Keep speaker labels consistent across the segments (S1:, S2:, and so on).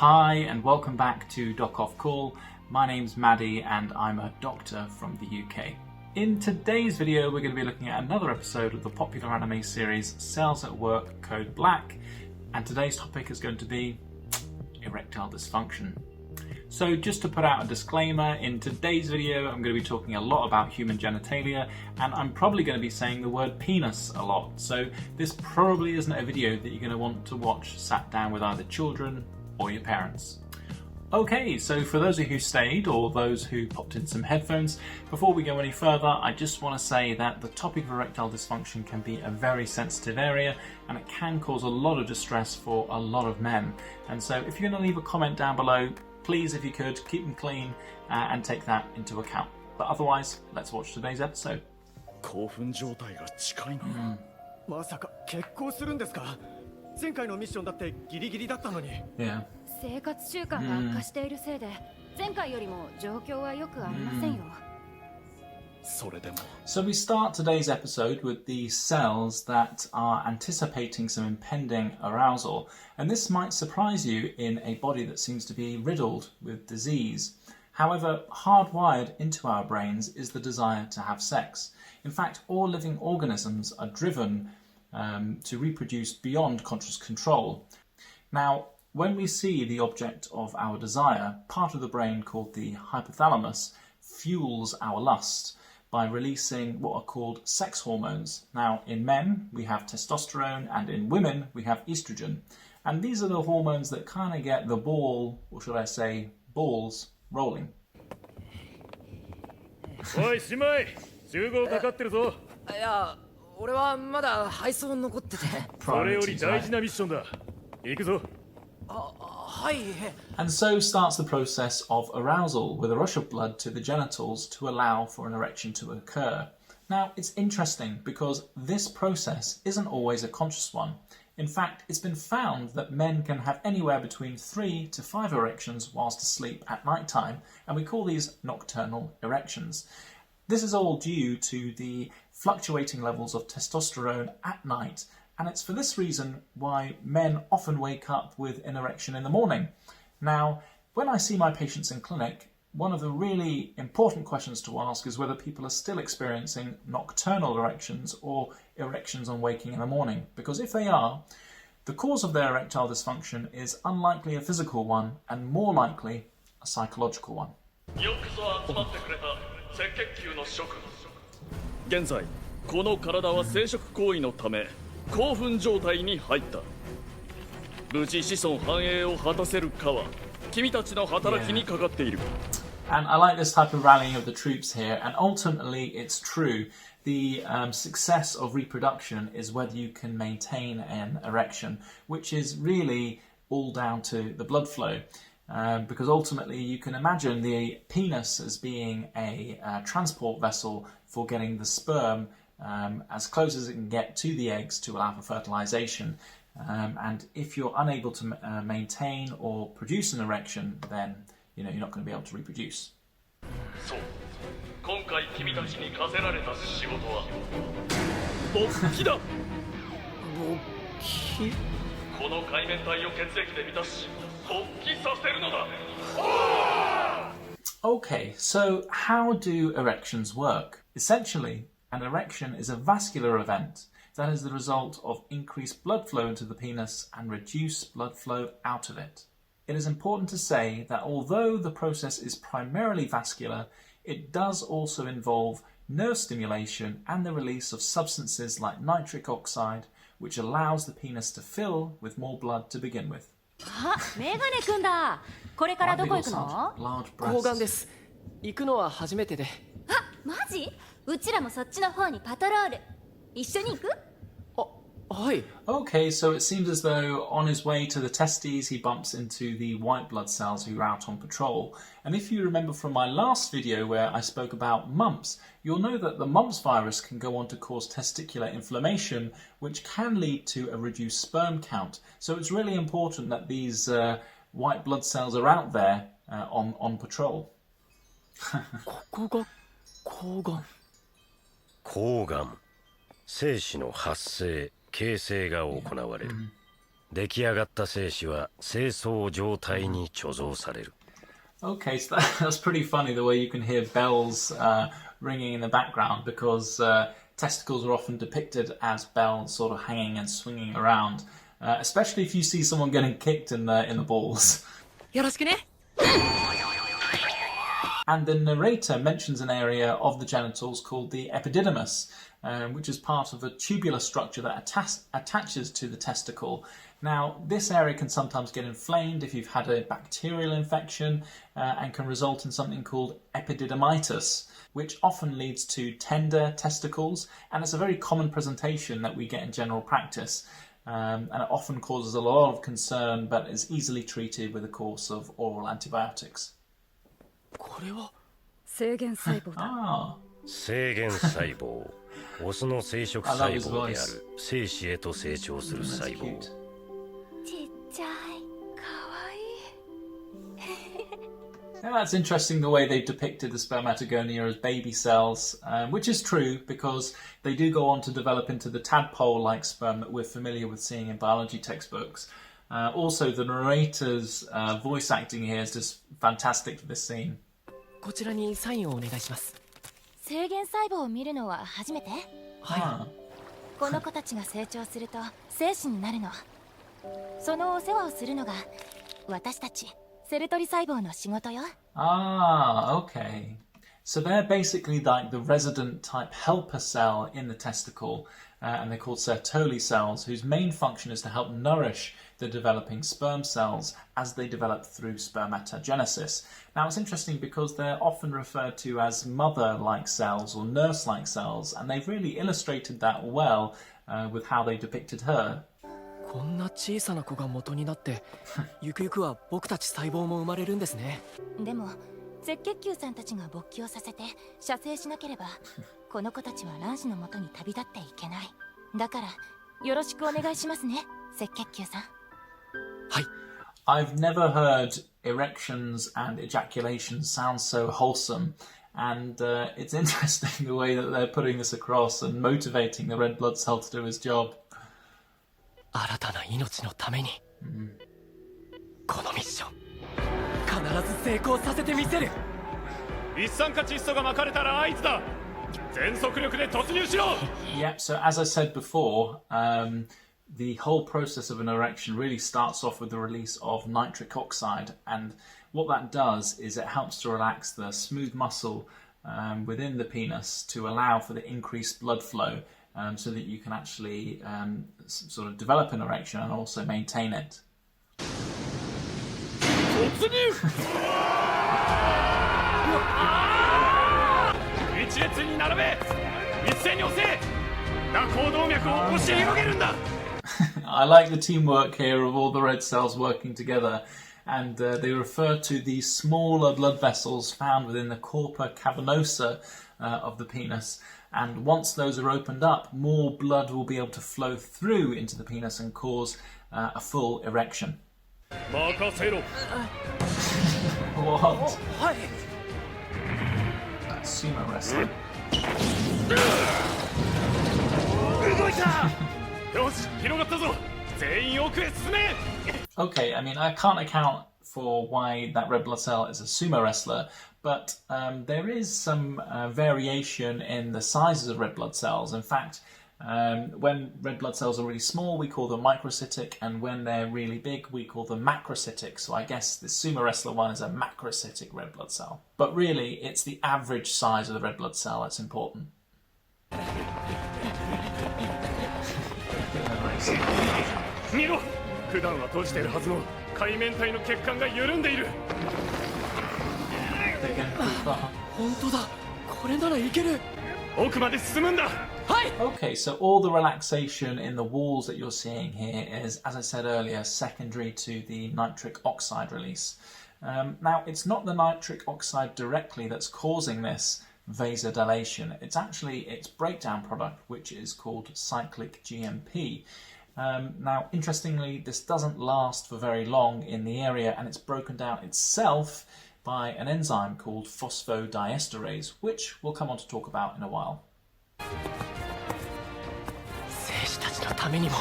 S1: Hi and welcome back to Doc.offcall. My name's Maddie and I'm a doctor from the UK. In today's video we're going to be looking at another episode of the popular anime series Cells at Work Code Black, and today's topic is going to be erectile dysfunction. So just to put out a disclaimer, in today's video I'm going to be talking a lot about human genitalia, and I'm probably going to be saying the word penis a lot, so this probably isn't a video that you're going to want to watch sat down with either children or your parents. Okay, so for those of you who stayed or those who popped in some headphones, before we go any further, I just want to say that the topic of erectile dysfunction can be a very sensitive area and it can cause a lot of distress for a lot of men. And so if you're going to leave a comment down below, please, if you could, keep them clean and take that into account. But otherwise, let's watch today's episode.
S2: 興奮状態が近いな。まさか結婚するんですか？前回のミッションだってギリギリだったのに。
S1: Yeah.
S3: 生活習慣が悪化しているせいで、前回よりも状況は良くありませんよ。
S2: それでも。
S1: So we start today's episode with the cells that are anticipating some impending arousal, and this might surprise you in a body that seems to be riddled with disease. However, hardwired into our brains is the desire to have sex. In fact, all living organisms are driven to reproduce beyond conscious control. Now, when we see the object of our desire, part of the brain called the hypothalamus fuels our lust by releasing what are called sex hormones. Now, in men, we have testosterone, and in women, we have estrogen. And these are the hormones that kind of get the ball, or should I say, balls, rolling.
S2: おい、姉妹、集合かかってるぞ。
S4: いや、俺はまだ配送残ってて。
S2: それより大事なミッションだ。行くぞ。
S4: はい。
S1: And so starts the process of arousal with a rush of blood to the genitals to allow for an erection to occur. Now, it's interesting because this process isn't always a conscious one. In fact, it's been found that men can have anywhere between 3 to 5 erections whilst asleep at night time, and we call these nocturnal erections. This is all due to the fluctuating levels of testosterone at night, and it's for this reason why men often wake up with an erection in the morning. Now, when I see my patients in clinic, one of the really important questions to ask is whether people are still experiencing nocturnal erections or erections on waking in the morning. Because if they are, the cause of their erectile dysfunction is unlikely a physical one and more likely a psychological one.
S2: 現在、この体は生殖行為のため興奮状態に入った。無事子孫繁栄を果たせるかは君たちの働きにかかっている。
S1: And I like this type of rallying of the troops here, and ultimately it's true. The success of reproduction is whether you can maintain an erection, which is really all down to the blood flow. Because ultimately you can imagine the penis as being a transport vessel for getting the sperm as close as it can get to the eggs to allow for fertilization. And if you're unable to maintain or produce an erection, then you're not going to be able to reproduce.
S2: そう、今回君たちに課せられた仕事は勃起だ。勃起？この海綿体を血液で満たし、勃起させるのだ。
S1: Okay, so how do erections work? Essentially, an erection is a vascular event that is the result of increased blood flow into the penis and reduced blood flow out of it. It is important to say that although the process is primarily vascular, it does also involve nerve stimulation and the release of substances like nitric oxide, which allows the penis to fill with more blood to begin with.
S3: あ、メガネくんだ。これからどこ行くの？
S4: 抗がんです。行くのは初めてで。
S3: あ、マジ？うちらもそっちの方にパトロール。一緒に行く？
S4: はい。
S1: Okay, so it seems as though on his way to the testes he bumps into the white blood cells who are out on patrol. And if you remember from my last video where I spoke about mumps, you'll know that the mumps virus can go on to cause testicular inflammation, which can lead to a reduced sperm count. So it's really important that these white blood cells are out there on patrol.
S4: ここが抗がん。
S5: 抗がん、精子の発生形成が行われる。出来上がった精子は精巣状態に貯蔵される。
S1: Okay, so that's pretty funny the way you can hear bells ringing in the background, because testicles are often depicted as bells sort of hanging and swinging around, especially if you see someone getting kicked in the balls.
S4: よろしくね。
S1: And the narrator mentions an area of the genitals called the epididymis, which is part of a tubular structure that attaches to the testicle. Now, this area can sometimes get inflamed if you've had a bacterial infection and can result in something called epididymitis, which often leads to tender testicles, and it's a very common presentation that we get in general practice. And it often causes a lot of concern, but is easily treated with a course of oral antibiotics.
S4: これは
S3: 制限細胞だ。
S1: Ah,
S5: 精原細胞、オスの生殖細胞である精子へと成長する
S1: that's
S5: 細胞。
S1: cute.
S3: ちっちゃい、かわいい。
S1: Yeah, that's interesting the way they've depicted the spermatogonia as baby cells, which is true because they do go on to develop into the tadpole-like sperm that we're familiar with seeing in biology textbooks. Also, the narrator's voice acting here is just fantastic for this scene.
S4: こちらにサインをお願いします。
S3: 制限細胞を見るのは初めて？
S1: Ah.
S3: この子たちが成長すると精子になるの。そのお世話をするのが私たちセルトリ細胞の仕事よ。
S1: Ah, okay. So they're basically like the resident type helper cell in the testicle, and they're called Sertoli cells, whose main function is to help nourish the developing sperm cells as they develop through spermatogenesis. Now it's interesting because they're often referred to as mother-like cells or nurse-like cells, and they've really illustrated that well with how they depicted her.
S4: こんな小さな子が元になってゆくゆくは僕たち細胞も生まれるんですね。
S3: でも赤血球さんたちが勃起をさせて射精しなければこの子たちは卵子の元に旅立っていけない。だからよろしくお願いしますね、赤血球さん。
S4: はい。
S1: I've never heard erections and ejaculation sound so wholesome, and it's interesting the way that they're putting this across and motivating the red blood cell to do his job.
S4: 新たな命のために、このミッション必ず成功させてみせる。
S2: 一酸化窒素が撒かれたら合図だ。全速力で突入しろ。
S1: Yep, so as I said before, the whole process of an erection really starts off with the release of nitric oxide, and what that does is it helps to relax the smooth muscle within the penis to allow for the increased blood flow, so that you can actually sort of develop an erection and also maintain it.
S2: 突入。一列に並べ。一斉に押せ。蛇行動脈を押し広げるんだ。
S1: I like the teamwork here of all the red cells working together, and they refer to the smaller blood vessels found within the corpora cavernosa of the penis, and once those are opened up, more blood will be able to flow through into the penis and cause a full erection.
S2: 任せろ。
S1: What?
S4: はい。
S1: That's sumo wrestling.
S2: 動いた。よし、広がったぞ。全員奥へ進め。
S1: Okay, I mean, I can't account for why that red blood cell is a sumo wrestler, but there is some variation in the sizes of red blood cells. In fact, when red blood cells are really small, we call them microcytic, and when they're really big, we call them macrocytic. So I guess the sumo wrestler one is a macrocytic red blood cell. But really, it's the average size of the red blood cell that's important.
S2: 見ろ。普段は閉じているはずの海綿体の血管が緩んでいる。
S1: They're getting pretty far.
S4: 本当だ。これならいける。
S2: 奥まで進むんだ。
S4: はい。
S1: Okay, so all the relaxation in the walls that you're seeing here is, as I said earlier, secondary to the nitric oxide release. Now, it's not the nitric oxide directly that's causing this vasodilation. It's actually its breakdown product, which is called cyclic GMP. Now, interestingly, this doesn't last for very long in the area, and it's broken down itself by an enzyme called phosphodiesterase, which we'll come on to talk about in a while.
S4: 精子たちのためにも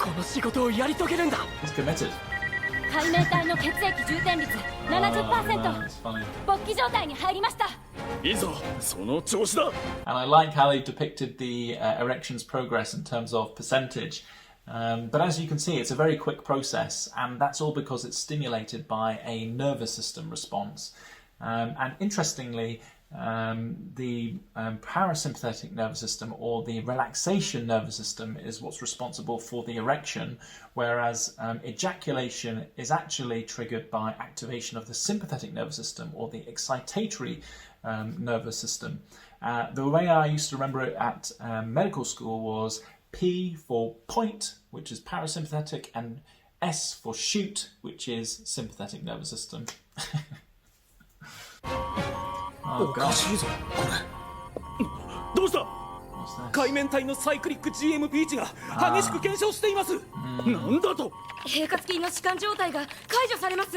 S4: この仕事をやり遂げるんだ。
S1: He's committed.
S3: 海面体の血液充填率 70%、
S1: that's funny.
S3: 勃起状態に入りました。
S2: いいぞ、その調子だ。
S1: And I like how they've depicted the erections progress in terms of percentage. But as you can see, it's a very quick process, and that's all because it's stimulated by a nervous system response. And interestingly, the parasympathetic nervous system, or the relaxation nervous system, is what's responsible for the erection, whereas ejaculation is actually triggered by activation of the sympathetic nervous system, or the excitatory nervous system. The way I used to remember it at medical school was P for point, which is parasympathetic, and S for shoot, which is sympathetic nervous system. Oh
S4: おか
S1: god,
S4: しいぞこれ。
S2: どうした？
S1: what's this?
S4: 海面体のサイクリック GMP 値が激しく減少しています。
S2: なんだと？
S3: 平滑筋の弛緩状態が解除されます。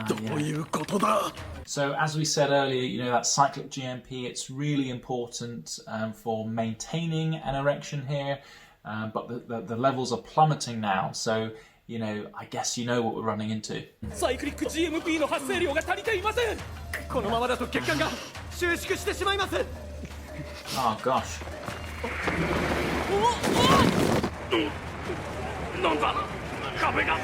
S2: どういうことだ？
S1: So as we said earlier, you know, that cyclic GMP, it's really important for maintaining an erection here, but the levels are plummeting now. So, you know, I guess you know what we're running into.
S4: サイクリック GMP の発生量が足りていません。このままだと血管が収縮してしまいます。
S1: Oh gosh.
S2: なんだ？壁が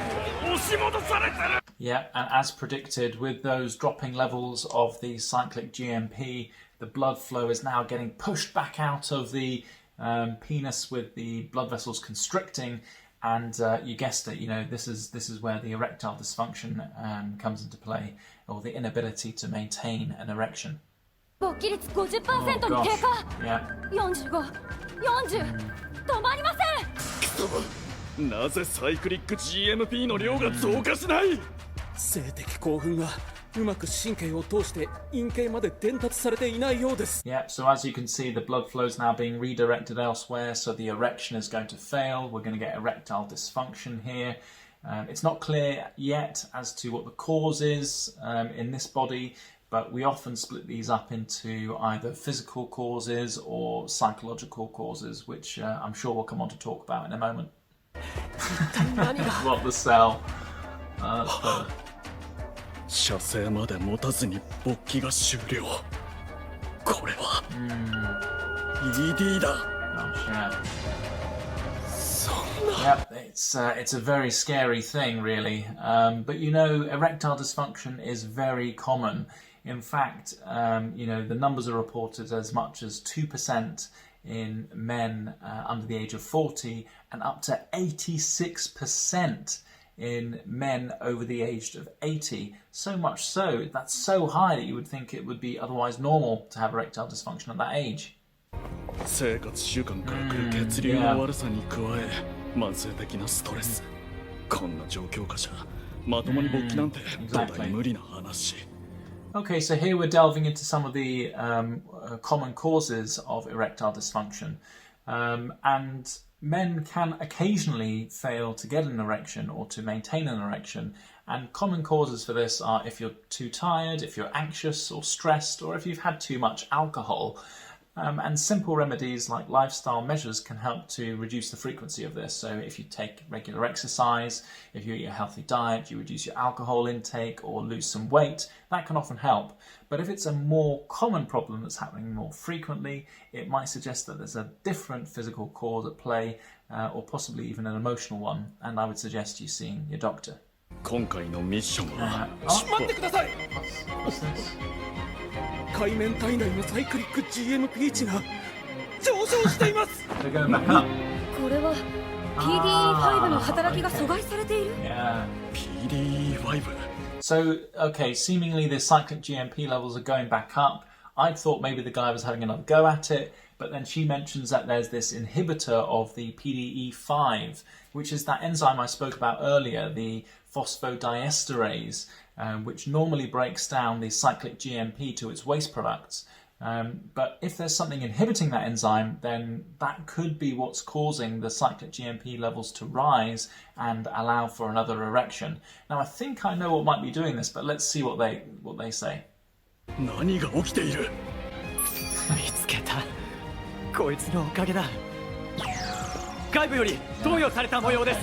S2: 押し戻されてる。
S1: Yeah, and as predicted, with those dropping levels of the cyclic GMP, the blood flow is now getting pushed back out of the penis, with the blood vessels constricting, and you guessed it, you know, this is where the erectile dysfunction comes into play, or the inability to maintain an erection.
S3: 勃起率 50% に
S1: Oh
S3: 低
S1: gosh.
S3: 下。
S1: Yeah.
S3: 45、40、止まりません。
S2: なぜサイクリック GMP の量が増加しない？
S4: 性的興奮がうまく神経を通して陰茎まで伝達されていないようです。
S1: Yeah, so as you can see, the blood flow is now being redirected elsewhere, so the erection is going to fail. We're going to get erectile dysfunction here. It's not clear yet as to what the cause is in this body, but we often split these up into either physical causes or psychological causes, which I'm sure we'll come on to talk about in a moment. What the cell. So-
S2: 射精まで持たずに勃起が終了。これは ED だ。
S1: Gosh, yeah.
S2: そんな。
S1: Yep, it's a very scary thing, really. But you know, erectile dysfunction is very common. In fact, you know, the numbers are reported as much as 2% in men under the age of 40, and up to 86% in men over the age of 80. So much so, that's so high that you would think it would be otherwise normal to have erectile dysfunction at that age.
S2: 生活習慣から来る血流の悪さに加え、慢性的なストレス。こんな状況下じゃまともに勃起なんて土台無理な話。
S1: Okay, so here we're delving into some of the common causes of erectile dysfunction. And men can occasionally fail to get an erection or to maintain an erection. And common causes for this are if you're too tired, if you're anxious or stressed, or if you've had too much alcohol. And simple remedies like lifestyle measures can help to reduce the frequency of this. So if you take regular exercise, if you eat a healthy diet, you reduce your alcohol intake or lose some weight, that can often help. But if it's a more common problem that's happening more frequently, it might suggest that there's a different physical cause at play, or possibly even an emotional one. And I would suggest you seeing your doctor.
S2: 今回のミッションは、
S4: 待ってください。
S1: What's this?
S4: 海面体内のサイクリック GMP 値が上昇しています。
S1: They're going back up.
S3: これは PDE5 の働きが阻害されている。
S1: Yeah.
S2: PDE5。
S1: So, okay, seemingly the cyclic GMP levels are going back up. I thought maybe the guy was having another go at it, but then she mentions that there's this inhibitor of the PDE5, which is that enzyme I spoke about earlier, the phosphodiesterase, which normally breaks down the cyclic GMP to its waste products. But if there's something inhibiting that enzyme, then that could be what's causing the cyclic GMP levels to rise and allow for another erection. Now, I think I know what might be doing this, but let's see what they say.
S2: 何が起きている？
S4: 見つけた。こいつのおかげだ。外部より投与された模様です。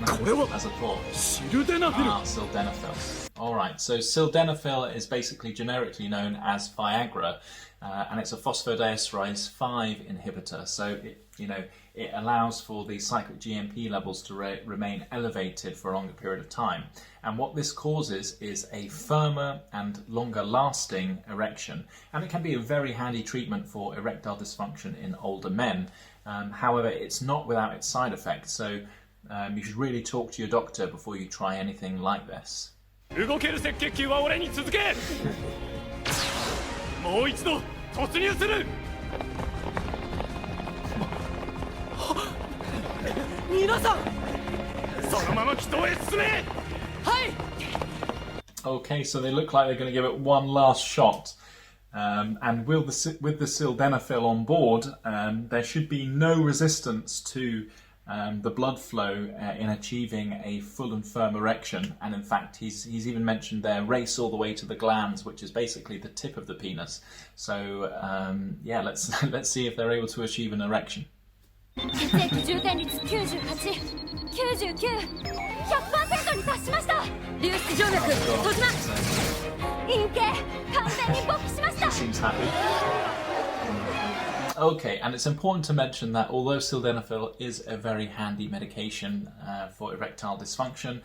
S1: as a thought. Sildenafil. Alright, so sildenafil is basically generically known as Viagra, and it's a phosphodiesterase 5 inhibitor. So it allows for the cyclic GMP levels to remain elevated for a longer period of time. And what this causes is a firmer and longer lasting erection. And it can be a very handy treatment for erectile dysfunction in older men. However, it's not without its side effects. So you should really talk to your doctor before you try anything like this.
S2: 動ける赤血球は俺に続けもう一度突入する
S4: 皆さん
S2: そのまま祈祷へ進めはい
S1: Okay, so they look like they're going to give it one last shot. And with the sildenafil on board, there should be no resistance to the blood flow in achieving a full and firm erection. And in fact, he's even mentioned their race all the way to the glans, which is basically the tip of the penis. So yeah, let's see if they're able to achieve an erection.
S3: 血液充填率98、99、100% に達しました。流出静脈閉じます。陰茎完全に勃起しました。
S1: Seems happy. Okay, and it's important to mention that although sildenafil is a very handy medication for erectile dysfunction,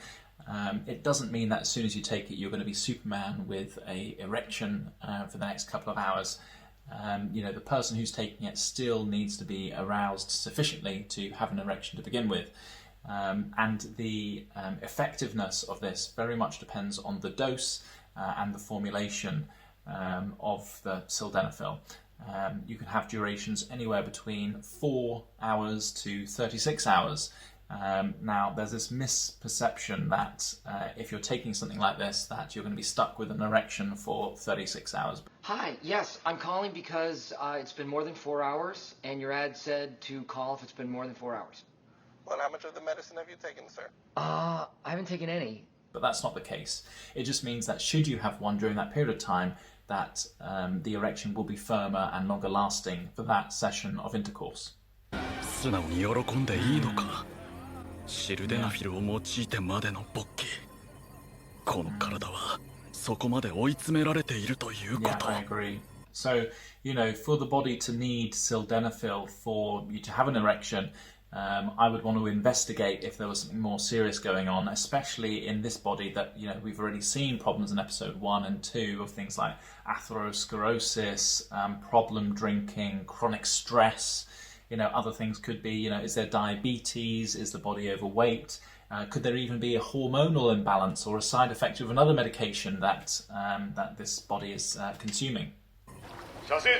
S1: it doesn't mean that as soon as you take it you're going to be Superman with an erection for the next couple of hours. The person who's taking it still needs to be aroused sufficiently to have an erection to begin with. And the effectiveness of this very much depends on the dose and the formulation of the sildenafil. You can have durations anywhere between 4 hours to 36 hours. Now, there's this misperception that if you're taking something like this, that you're going to be stuck with an erection for 36 hours.
S6: Hi, yes, I'm calling because it's been more than 4 hours, and your ad said to call if it's been more than 4 hours.
S7: Well, how much of the medicine have you taken, sir?
S6: I haven't taken any.
S1: But that's not the case. It just means that should you have one during that period of time, that the erection will be firmer and longer lasting for that session of intercourse.
S2: 素直に喜んでいいのかシルデナフィルを用いてまでの勃起この体はそこまで追い詰められているということ
S1: Yeah, I agree. So, for the body to need sildenafil for you to have an erection, I would want to investigate if there was something more serious going on, especially in this body that, we've already seen problems in episode 1 and 2 of things like atherosclerosis, problem drinking, chronic stress. Other things could be, is there diabetes? Is the body overweight? Could there even be a hormonal imbalance or a side effect of another medication that this body is consuming? Okay,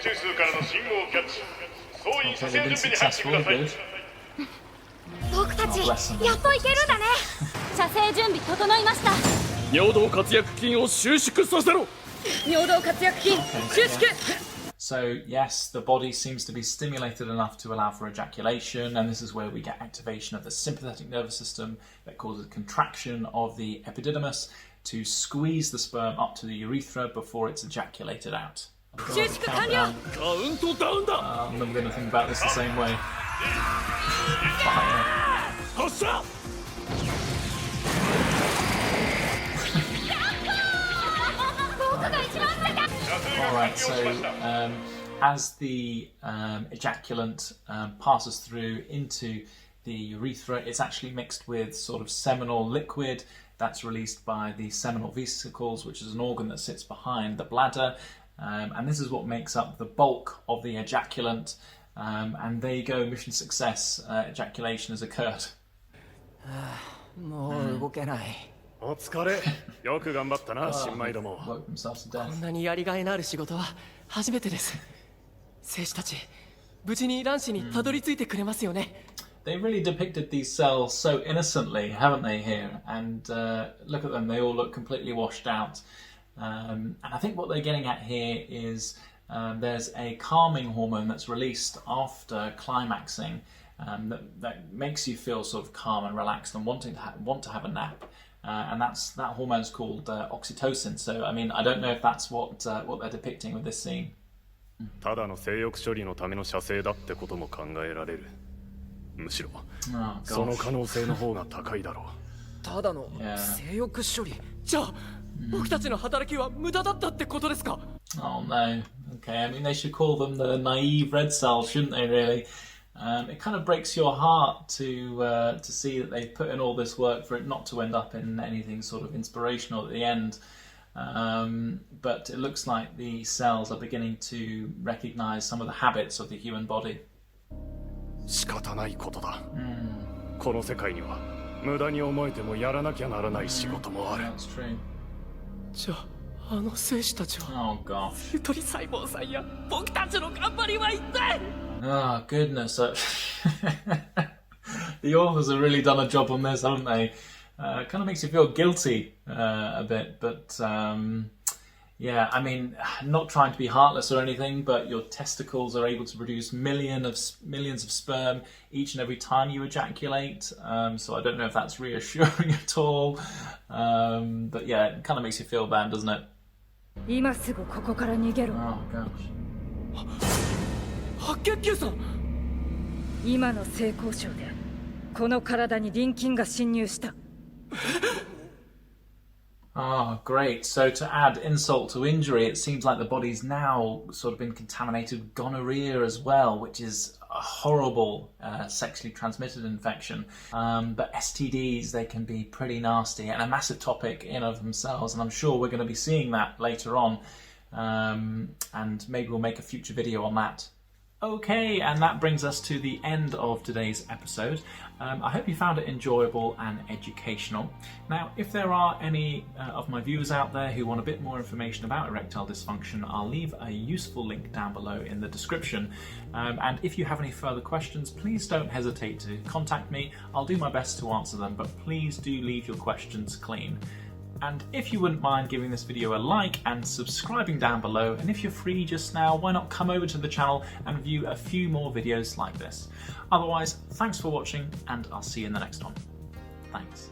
S1: they've been successful, good.
S3: 僕たちやっといけるんだね。射精準備整いました。
S2: 尿道括約筋を収縮させろ。
S3: 尿道括約筋収縮。
S1: So yes, the body seems to be stimulated enough to allow for ejaculation, and this is where we get activation of the sympathetic nervous system that causes contraction of the epididymis to squeeze the sperm up to the urethra before it's ejaculated out. I'm never going to think about this the same way. Fire. Alright, so as the ejaculant passes through into the urethra, it's actually mixed with sort of seminal liquid that's released by the seminal vesicles, which is an organ that sits behind the bladder, and this is what makes up the bulk of the ejaculant. And there you go, mission success, ejaculation has occurred.
S4: もう動けない。
S2: お疲れ。よく頑張ったな、新米ども。
S1: Woke themselves to
S4: こ
S1: death.
S4: んなにやりがいのある仕事は初めてです。兵士たち、無事に卵子にたどり着いてくれますよね。
S1: They really depicted these cells so innocently, haven't they, here? And look at them, they all look completely washed out. And I think what they're getting at here is there's a calming hormone that's released after climaxing that makes you feel sort of calm and relaxed and want to have a nap. And that hormone's called oxytocin. So, I mean, I don't know if that's what they're depicting with this scene.
S2: ただの性欲処理のための射精だってことも考えられる。むしろ
S1: Oh,
S2: その
S1: gosh.
S2: 可能性の方が高いだろう。
S4: ただの性欲処理。じゃあ僕たちの働きは無駄だったってことですか？
S1: Oh no. Okay, I mean they should call them the naive red cells, shouldn't they? Really, it kind of breaks your heart to see that they've put in all this work for it not to end up in anything sort of inspirational at the end. But it looks like the cells are beginning to recognize some of the habits of the human body.
S2: 仕方ないことだ。この世界には無駄に思えてもやらなきゃならない仕事もある。
S1: That's true.
S4: じゃあの戦士たちは
S1: Oh gosh.
S4: ゆとり細胞さんや僕たちの頑張りは一体。
S1: Oh goodness. The authors have really done a job on this, haven't they? Kind of makes you feel guilty a bit, but yeah, I mean, not trying to be heartless or anything, but your testicles are able to produce millions of sperm each and every time you ejaculate. So I don't know if that's reassuring at all. But yeah, it kind of makes you feel bad, doesn't it?
S8: 今すぐここから逃げろ。
S1: Oh gosh.
S4: 白血球さん。
S8: 今の性交渉でこの体に臨菌が侵入した。
S1: Ah, great. So to add insult to injury, it seems like the body's now sort of been contaminated with gonorrhea as well, which is a horrible sexually transmitted infection. But STDs, they can be pretty nasty and a massive topic in of themselves. And I'm sure we're going to be seeing that later on. And maybe we'll make a future video on that. Okay, and that brings us to the end of today's episode. I hope you found it enjoyable and educational. Now, if there are any of my viewers out there who want a bit more information about erectile dysfunction, I'll leave a useful link down below in the description. And if you have any further questions, please don't hesitate to contact me. I'll do my best to answer them, but please do leave your questions clean. And if you wouldn't mind giving this video a like and subscribing down below, and if you're free just now, why not come over to the channel and view a few more videos like this. Otherwise, thanks for watching, and I'll see you in the next one. Thanks.